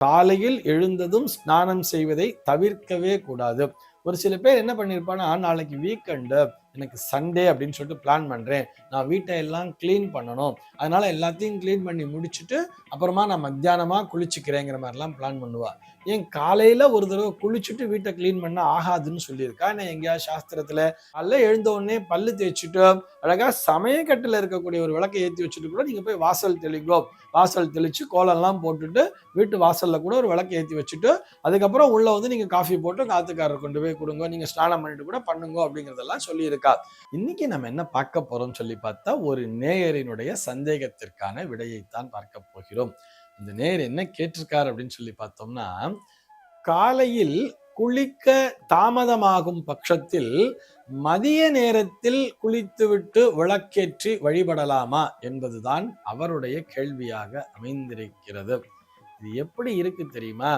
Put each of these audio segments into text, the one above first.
காலையில் எழுந்ததும் ஸ்நானம் செய்வதை தவிர்க்கவே கூடாது. ஒரு சில பேர் என்ன பண்ணியிருப்பான்னா, நாளைக்கு வீக்கெண்டு எனக்கு சண்டே அப்படின்னு சொல்லிட்டு பிளான் பண்றேன். நான் வீட்டை எல்லாம் கிளீன் பண்ணணும். அதனால எல்லாத்தையும் கிளீன் பண்ணி முடிச்சுட்டு அப்புறமா நான் மத்தியானமா குளிச்சுக்கிறேங்கிற மாதிரிலாம் பிளான் பண்ணுவா. ஏன் காலையில ஒரு தடவை குளிச்சுட்டு வீட்டை கிளீன் பண்ண ஆகாதுன்னு சொல்லியிருக்கா நான் எங்கேயாவது சாஸ்திரத்துல? காலைல எழுந்த உடனே பல்லு தேய்ச்சிட்டு அழகா சமயக்கட்டுல இருக்கக்கூடிய ஒரு விளக்கை ஏற்றி வச்சுட்டு கூட நீங்க போய் வாசல் தெளிங்கோ. வாசல் தெளிச்சு கோலம்லாம் போட்டுட்டு வீட்டு வாசல்ல கூட ஒரு விளக்கு ஏற்றி வச்சுட்டு அதுக்கப்புறம் உள்ள வந்து நீங்க காஃபி போட்டு காத்துக்காரர் கொண்டு போய் கொடுங்க, நீங்க ஸ்நானம் பண்ணிட்டு கூட பண்ணுங்க அப்படிங்கறதெல்லாம் சொல்லியிருக்கா. இன்னைக்கு நம்ம என்ன பார்க்க போறோம் சொல்லி பார்த்தா, ஒரு நேயரினுடைய சந்தேகத்திற்கான விடையைத்தான் பார்க்க போகிறோம். இந்த நேயர் என்ன கேட்டிருக்கார் அப்படின்னு சொல்லி பார்த்தோம்னா, காலையில் குளிக்க தாமதமாகும் பட்சத்தில் மதிய நேரத்தில் குளித்துவிட்டு விளக்கேற்றி வழிபடலாமா என்பதுதான் அவருடைய கேள்வியாக அமைந்திருக்கிறது. இது எப்படி இருக்கு தெரியுமா?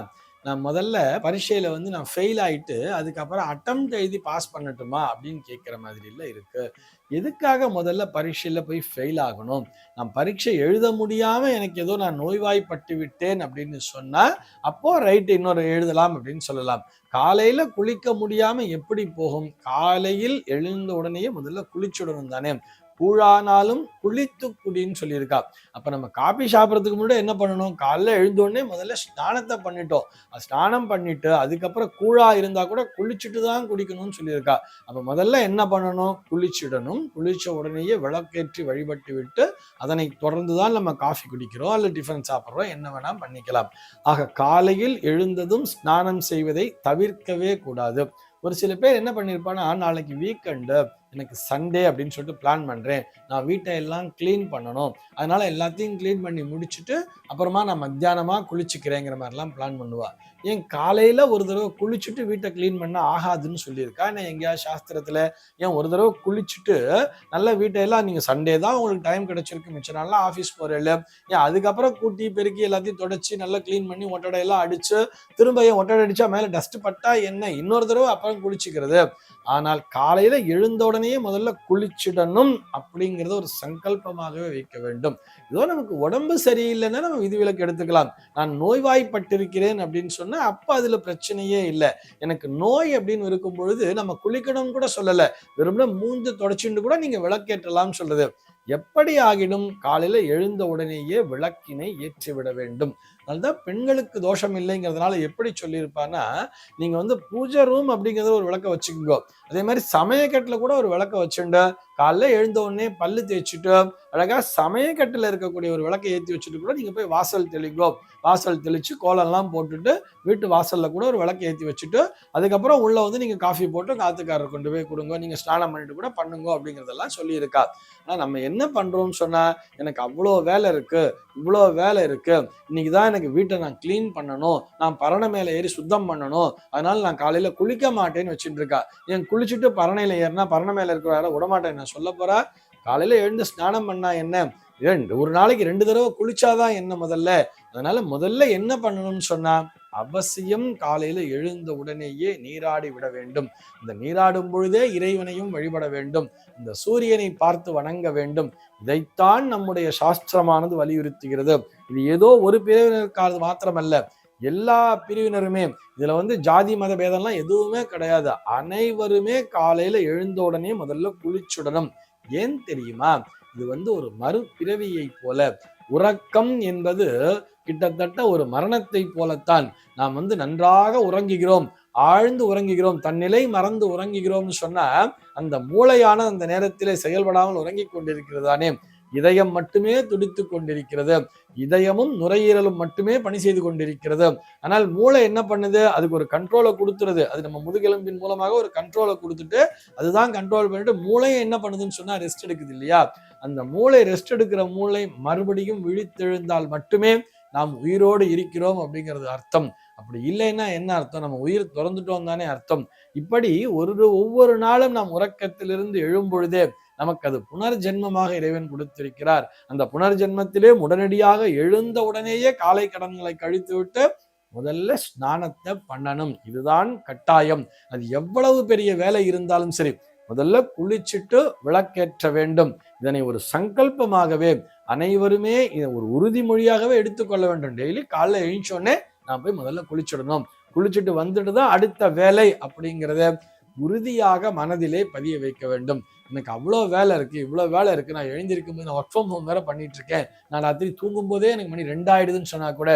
நான் முதல்ல பரீட்சையில வந்து நான் ஃபெயில் ஆயிட்டு அதுக்கப்புறம் அட்டெம்ப்ட் எழுதி பாஸ் பண்ணட்டுமா அப்படின்னு கேட்குற மாதிரி இல்லை இருக்கு. எதுக்காக முதல்ல பரீட்சையில போய் ஃபெயில் ஆகணும்? நான் பரீட்சை எழுத முடியாம எனக்கு ஏதோ நான் நோய்வாய்ப்பட்டு விட்டேன் அப்படின்னு சொன்னா அப்போ ரைட், இன்னொரு எழுதலாம் அப்படின்னு சொல்லலாம். காலையில குளிக்க முடியாம எப்படி போகும்? காலையில் எழுந்த உடனேயே முதல்ல குளிச்சுடணும் தானே. கூழானாலும் குளித்து குடின்னு சொல்லியிருக்கா. அப்ப நம்ம காபி சாப்பிட்றதுக்கு முன்னாடி என்ன பண்ணணும்? காலைல எழுந்தோடனே முதல்ல ஸ்நானத்தை பண்ணிட்டோம். ஸ்நானம் பண்ணிட்டு அதுக்கப்புறம் கூழா இருந்தா கூட குளிச்சுட்டு தான் குடிக்கணும்னு சொல்லியிருக்கா. அப்ப முதல்ல என்ன பண்ணணும்? குளிச்சிடணும். குளிச்ச உடனேயே விளக்கேற்றி வழிபட்டு விட்டு அதனை தொடர்ந்துதான் நம்ம காஃபி குடிக்கிறோம் அல்ல டிஃபன் சாப்பிட்றோம், என்ன வேணா பண்ணிக்கலாம். ஆக காலையில் எழுந்ததும் ஸ்நானம் செய்வதை தவிர்க்கவே கூடாது. ஒரு சில பேர் என்ன பண்ணியிருப்பான்னா, நாளைக்கு வீக்கெண்டு எனக்கு சண்டே அப்படின்னு சொல்லிட்டு பிளான் பண்றேன். நான் வீட்டை எல்லாம் கிளீன் பண்ணணும். அதனால எல்லாத்தையும் கிளீன் பண்ணி முடிச்சுட்டு அப்புறமா நான் மத்தியானமா குளிச்சுக்கிறேங்கிற மாதிரிலாம் பிளான் பண்ணுவா. ஏன் காலையில ஒரு தடவை குளிச்சுட்டு வீட்டை கிளீன் பண்ண ஆகாதுன்னு சொல்லியிருக்கா நான் எங்கேயாவது சாஸ்திரத்துல? ஏன் ஒரு தடவை குளிச்சுட்டு நல்ல வீட்டையெல்லாம் நீங்க சண்டே தான் உங்களுக்கு டைம் கிடைச்சிருக்கு, மிச்ச நாள்லாம் ஆஃபீஸ் போறேன், ஏன் அதுக்கப்புறம் கூட்டி பெருக்கி எல்லாத்தையும் தொடச்சி நல்லா கிளீன் பண்ணி ஒட்டடையெல்லாம் அடிச்சு திரும்ப ஏன் ஒட்டடை அடிச்சா மேல டஸ்ட் பட்டா என்ன, இன்னொரு தடவை அப்புறம் குளிச்சுக்கிறது? ஆனால் காலையில எழுந்த உடனே முதல்ல குளிச்சிடணும் அப்படிங்கிறத ஒரு சங்கல்பமாகவே வைக்க வேண்டும். ஏதோ நமக்கு உடம்பு சரியில்லைன்னா நம்ம விதிவிலக்கு எடுத்துக்கலாம். நான் நோய்வாய்ப்பட்டிருக்கிறேன் அப்படின்னு சொன்னா அப்ப அதுல பிரச்சனையே இல்லை. எனக்கு நோய் அப்படின்னு இருக்கும் பொழுது நம்ம குளிக்கணும் கூட சொல்லல, வெறும் மூஞ்ச தொடச்சுட்டு கூட நீங்க விளக்கேற்றலாம் சொல்றது. எப்படி ஆகிடும்? காலையில எழுந்த உடனேயே விளக்கினை ஏற்றிவிட வேண்டும். அதனால்தான் பெண்களுக்கு தோஷம் இல்லைங்கிறதுனால எப்படி சொல்லியிருப்பான்னா, நீங்க வந்து பூஜை ரூம் அப்படிங்கிறத ஒரு விளக்க வச்சுக்கோங்க. அதே மாதிரி சமயக்கட்டுல கூட ஒரு விளக்க வச்சுண்டு காலைல எழுந்த உடனே பல்லு தேய்ச்சிட்டு அழகா சமயக்கட்டுல இருக்கக்கூடிய ஒரு விளக்கை ஏற்றி வச்சுட்டு கூட நீங்க போய் வாசல் தெளிங்கோ. வாசல் தெளிச்சு கோலம்லாம் போட்டுட்டு வீட்டு வாசல்ல கூட ஒரு விளக்கை ஏற்றி வச்சுட்டு அதுக்கப்புறம் உள்ள வந்து நீங்க காஃபி போட்டு காத்துக்காரர் கொண்டு போய் கொடுங்க, நீங்க ஸ்நானம் பண்ணிட்டு கூட பண்ணுங்க அப்படிங்கிறதெல்லாம் சொல்லியிருக்கா. ஆனா நம்ம என்ன பண்றோம்னு சொன்னா, எனக்கு அவ்வளோ வேலை இருக்கு, இவ்வளோ வேலை இருக்கு, இன்னைக்குதான் எனக்கு வீட்டை நான் கிளீன் பண்ணணும், நான் பரணை மேல ஏறி சுத்தம் பண்ணணும், அதனால நான் காலையில குளிக்க மாட்டேன்னு வச்சுட்டு இருக்கா. என் குளிச்சுட்டு பரணையில ஏறினா பரணை மேல இருக்கிற விடமாட்டேன் நான் சொல்ல போறா. காலையில எழுந்து ஸ்நானம் பண்ணா என்ன, ஒரு நாளைக்கு 2 தடவை குளிச்சாதான் என்ன முதல்ல. அதனால முதல்ல என்ன பண்ணணும்னு சொன்னா, அவசியம் காலையில எழுந்த உடனேயே நீராடி விட வேண்டும். இந்த நீராடும் பொழுதே இறைவனையும் வழிபட வேண்டும். இந்த சூரியனை பார்த்து வணங்க வேண்டும். இதைத்தான் நம்முடைய சாஸ்திரமானது வலியுறுத்துகிறது. இது ஏதோ ஒரு பிரிவினருக்காக மாத்திரமல்ல, எல்லா பிரிவினருமே. இதுல வந்து ஜாதி மத பேதம்லாம் எதுவுமே கிடையாது. அனைவருமே காலையில எழுந்த உடனே முதல்ல குளிச்சுடணும். ஏன் தெரியுமா? இது வந்து ஒரு மறுபிறவியை போல. உறக்கம் என்பது கிட்டத்தட்ட ஒரு மரணத்தை போலத்தான். நாம் வந்து நன்றாக உறங்குகிறோம், ஆழ்ந்து உறங்குகிறோம், தன்னிலை மறந்து உறங்குகிறோம்னு சொன்னா அந்த மூளையான அந்த நேரத்திலே செயல்படாமல் உறங்கிக் கொண்டிருக்கிறதானே. இதயம் மட்டுமே துடித்து கொண்டிருக்கிறது, இதயமும் நுரையீரலும் மட்டுமே பணி செய்து கொண்டிருக்கிறது. ஆனால் மூளை என்ன பண்ணுது? அதுக்கு ஒரு கண்ட்ரோலை கொடுத்துருது. அது நம்ம முதுகெலும்பின் மூலமாக ஒரு கண்ட்ரோலை கொடுத்துட்டு அதுதான் கண்ட்ரோல் பண்ணிட்டு மூளையை என்ன பண்ணுதுன்னு சொன்னா ரெஸ்ட் எடுக்குது இல்லையா? அந்த மூளை ரெஸ்ட் எடுக்கிற மூளை மறுபடியும் விழித்தெழுந்தால் மட்டுமே நாம் உயிரோடு இருக்கிறோம் அப்படிங்கிறது அர்த்தம். அப்படி இல்லைன்னா என்ன அர்த்தம்? நம்ம உயிர் திறந்துட்டோம் தானே அர்த்தம். இப்படி ஒவ்வொரு நாளும் நாம் உறக்கத்திலிருந்து எழும்பொழுதே நமக்கு அது புனர்ஜென்மமாக இறைவன் கொடுத்திருக்கிறார். அந்த புனர்ஜென்மத்திலே உடனடியாக எழுந்த உடனேயே காலை கடன்களை கழித்து விட்டு முதல்ல ஸ்நானத்தை பண்ணணும். இதுதான் கட்டாயம். அது எவ்வளவு பெரிய வேலை இருந்தாலும் சரி, முதல்ல குளிச்சுட்டு விளக்கேற்ற வேண்டும். இதனை ஒரு சங்கல்பமாகவே அனைவருமே ஒரு உறுதிமொழியாகவே எடுத்துக்கொள்ள வேண்டும். டெய்லி காலைல எழுந்தோடனே நான் போய் முதல்ல குளிச்சிடணும், குளிச்சுட்டு வந்துட்டு தான் அடுத்த வேலை அப்படிங்கிறத உறுதியாக மனதிலே பதிய வைக்க வேண்டும். எனக்கு அவ்வளோ வேலை இருக்கு, இவ்வளோ வேலை இருக்கு, நான் எழுந்திருக்கும் போது நான் ஒர்க் ஃப்ரம் ஹோம் வேற பண்ணிட்டு இருக்கேன், நான் ராத்திரி தூங்கும் போதே எனக்கு மணி 2 ஆயிடுதுன்னு சொன்னா கூட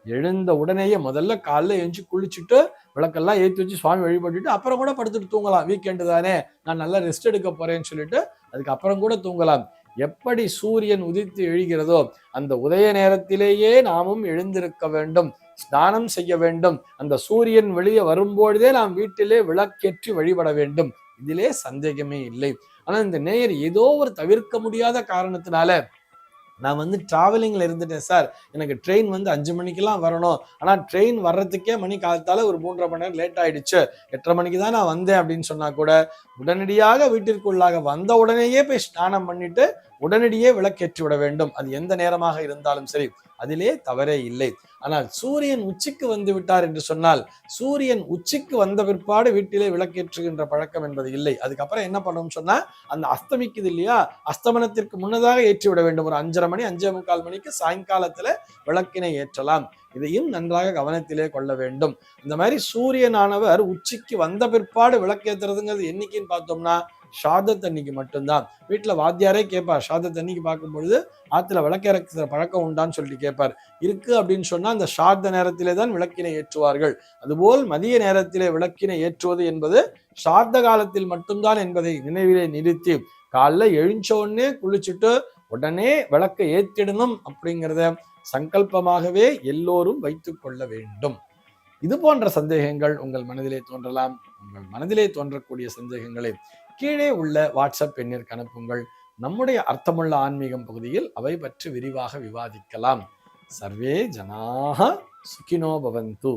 எழுந்த உடனேயே முதல்ல காலைல எழுந்து குளிச்சுட்டு விளக்கெல்லாம் ஏற்றி வச்சு சுவாமி வழிபட்டுட்டு அப்புறம் கூட படுத்துட்டு தூங்கலாம். வீக்கெண்டு தானே, நான் நல்லா ரெஸ்ட் எடுக்க போறேன்னு சொல்லிட்டு அதுக்கப்புறம் கூட தூங்கலாம். எப்படி சூரியன் உதித்து எழுகிறதோ அந்த உதய நேரத்திலேயே நாமும் எழுந்திருக்க வேண்டும், ஸ்நானம் செய்ய வேண்டும். அந்த சூரியன் வெளியே வரும்பொழுதே நாம் வீட்டிலே விளக்கேற்றி வழிபட வேண்டும். இதிலே சந்தேகமே இல்லை. ஆனா இந்த நேயர் ஏதோ ஒரு தவிர்க்க முடியாத காரணத்தினால நான் டிராவலிங்ல இருந்துட்டேன் சார், எனக்கு ட்ரெயின் 5 மணிக்கெல்லாம் வரணும், ஆனா ட்ரெயின் வர்றதுக்கே மணி காலத்தால ஒரு 3:30 மணி நேரம் லேட் ஆயிடுச்சு, 8:30 மணிக்கு தான் நான் வந்தேன் அப்படின்னு சொன்னா கூட உடனடியாக வீட்டிற்குள்ளாக வந்த உடனேயே போய் ஸ்நானம் பண்ணிட்டு உடனடியே விளக்கேற்றி விட வேண்டும். அது எந்த நேரமாக இருந்தாலும் சரி, அதிலே தவறே இல்லை. ஆனால் சூரியன் உச்சிக்கு வந்து விட்டார் என்று சொன்னால் சூரியன் உச்சிக்கு வந்த பிற்பாடு வீட்டிலே விளக்கேற்றுகின்ற பழக்கம் என்பது இல்லை. அதுக்கப்புறம் என்ன பண்ணணும்னு சொன்னா அந்த அஸ்தமிக்குது இல்லையா, அஸ்தமனத்திற்கு முன்னதாக ஏற்றி விட வேண்டும். ஒரு 5:30 மணி 5:45 மணிக்கு சாயங்காலத்துல விளக்கினை ஏற்றலாம். இதையும் நன்றாக கவனத்திலே கொள்ள வேண்டும். இந்த மாதிரி சூரியனானவர் உச்சிக்கு வந்த பிற்பாடு விளக்கேற்றுறதுங்கிறது என்னைக்குன்னு பார்த்தோம்னா ஷாதத் அன்னைக்கு மட்டும்தான். வீட்டுல வாத்தியாரே கேட்பார், ஷாதத் அன்னைக்கு பார்க்கும் பொழுது ஆத்துல விளக்கேற்ற பழக்கம் உண்டான்னு சொல்லிட்டு கேட்பார். இருக்கு அப்படின்னு சொன்னா அந்த ஷார்த நேரத்திலே தான் விளக்கினை ஏற்றுவார்கள். அதுபோல் மதிய நேரத்திலே விளக்கினை ஏற்றுவது என்பது ஷார்த காலத்தில் மட்டும்தான் என்பதை நினைவிலே நிறுத்தி காலைல எழுஞ்ச உடனே குளிச்சுட்டு உடனே விளக்கை ஏற்றிடணும் அப்படிங்கிறத சங்கல்பமாகவே எல்லோரும் வைத்துக் கொள்ள வேண்டும். இது போன்ற சந்தேகங்கள் உங்கள் மனதிலே தோன்றலாம். உங்கள் மனதிலே தோன்றக்கூடிய சந்தேகங்களை கீழே உள்ள வாட்ஸ்அப் எண்ணிற்கு அனுப்புங்கள். நம்முடைய அர்த்தமுள்ள ஆன்மீகம் பகுதியில் அவை பற்றி விரிவாக விவாதிக்கலாம். சர்வே ஜனாஹ சுகினோ பவந்து.